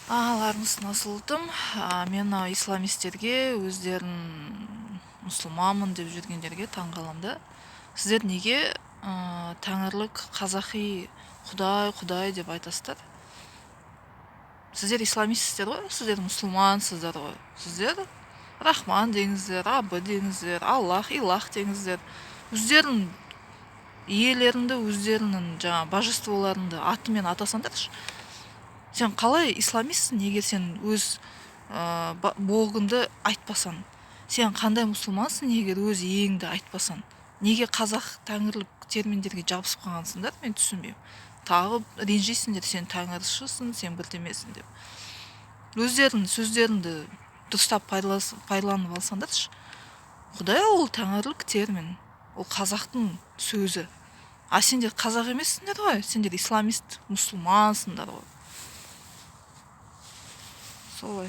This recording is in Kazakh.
Армысыздар, мен исламистерге өздерін мұсылманмын деп жүргендерге таң қаламды. Сіздер неге тәңірлік қазақи құдай деп айтасыздар? Сіздер исламистсіздер ғой, сіздер мұсылмансыздар ғой. Сіздер рахман деңіздер, абы деңіздер, аллах, илах деңіздер. Өздерін иелеріңді, өздерінің божестволарыңды атымен атасаңдаршы. Сен қалай исламистсің, егер сен өз богыңды айтпасан? Сен қандай мұсылмансың, егер өз иеңді айтпасан? Неге қазақ тәңірлік терминдерге жабысып қалғансыңдар, мен түсінбеймін. Тағы ренжисіңдер, сен тәңіршісің, сен бірдемесің деп. Өздерінің сөздеріңді дұрыстап пайдаланып алсаңдаршы. Құдай ол тәңірлік термин, ол қазақтың сөзі. Сендер қазақ емессіңдер ғой, сендер исламист, мұсылмансыңдар ғой. Солай.